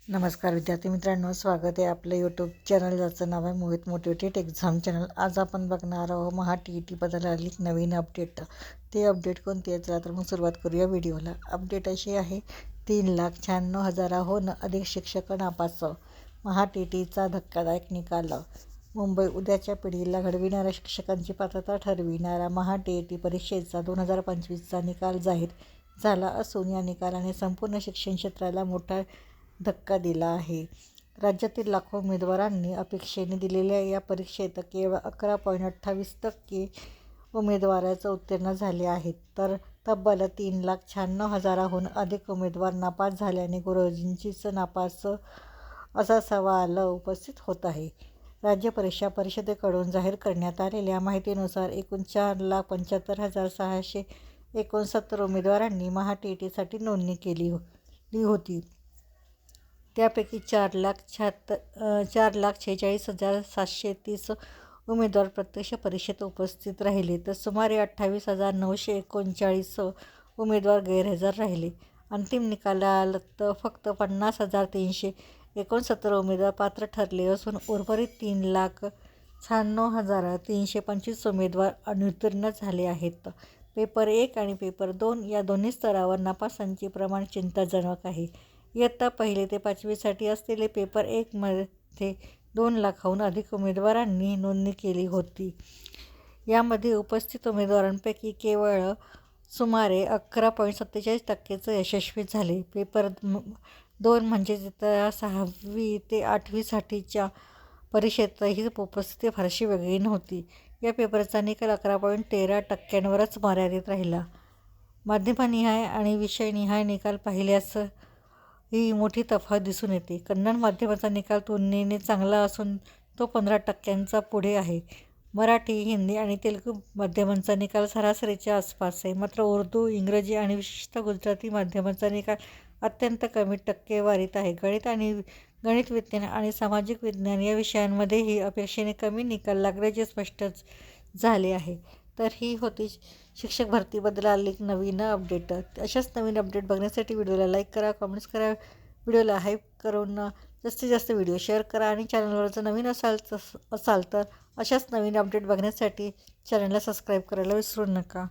नमस्कार विद्यार्थी मित्रांनो, स्वागत आहे आपलं यूट्यूब चॅनल ज्याचं नाव आहे मोहित मोटिवेटेड एक्झाम चॅनल। आज आपण बघणार आहोत महा TET बद्दल आली नवीन अपडेट। ते अपडेट कोणती आहे चला तर मग सुरुवात करूया व्हिडिओला। अपडेट अशी आहे, 3,96,000हून अधिक शिक्षक नापास, महा TETचा धक्कादायक निकाल। मुंबई उद्याच्या पिढीला घडविणाऱ्या शिक्षकांची पात्रता ठरविणारा महा TET परीक्षेचा 2025चा निकाल जाहीर झाला असून या निकालाने संपूर्ण शिक्षण क्षेत्राला मोठा धक्का दिला आहे। राज्यातील लाखो उमेदवारांनी अपेक्षेने दिलेल्या या परीक्षेत केवळ 11.28% उमेदवारच उत्तीर्ण झाले आहेत, तर तब्बल 3,96,000हून अधिक उमेदवार नापास झाल्याने गुरुजींचीच नापास असा सवाल उपस्थित होत आहे। राज्य परीक्षा परिषदेकडून जाहीर करण्यात आलेल्या माहितीनुसार एकूण 4,75,669 उमेदवारांनी महा TETसाठी नोंदणी केली होती। त्यापैकी 4,46,730 उमेदवार प्रत्यक्ष परीक्षेत उपस्थित राहिले, तर सुमारे 28,939 उमेदवार गैरहजर राहिले। अंतिम निकालात फक्त 50,369 उमेदवार पात्र ठरले असून उर्वरित 3,96,325 उमेदवार अनुत्तीर्ण झाले आहेत। पेपर 1 आणि पेपर 2 या दोन्ही स्तरावर नापासांचे प्रमाण चिंताजनक आहे। इयत्ता 1 ते 5वी साठी असलेले पेपर 1 मध्ये 2 लाखाहून अधिक उमेदवारांनी नोंदणी केली होती। यामध्ये उपस्थित उमेदवारांपैकी केवळ सुमारे 11.47% यशस्वी झाले। पेपर 2 म्हणजेच इयत्ता 6वी ते 8वी साठीच्या परीक्षेत ही उपस्थिती फारशी वेगळी नव्हती। या पेपरचा निकाल 11.13%वरच मर्यादित राहिला। माध्यमनिहाय आणि विषयनिहाय निकाल पाहिल्यास ही मोठी तफावत दिसून येते। कन्नड माध्यमाचा निकाल तुलनेने चांगला असून तो 15% पुढे आहे। मराठी, हिंदी आणि तेलुगू माध्यमांचा निकाल सरासरीच्या आसपास आहे। मात्र उर्दू, इंग्रजी आणि विशेषतः गुजराती माध्यमाचा निकाल अत्यंत कमी टक्केवारीत आहे। गणित विज्ञान आणि सामाजिक विज्ञान या विषयांमध्येही अपेक्षेने कमी निकाल लागल्याचे स्पष्ट झाले आहे। तर ही होती शिक्षक भरतीबद्दल आलेली नवीन अपडेट। अशाच नवीन अपडेट बघण्यासाठी व्हिडिओला लाईक करा, कमेंट्स करा, व्हिडिओला हाईप करून जास्तीत जास्त व्हिडिओ शेअर करा आणि चॅनलवर जर नवीन असाल तर अशाच नवीन अपडेट बघण्यासाठी चॅनलला सबस्क्राईब करायला विसरू नका।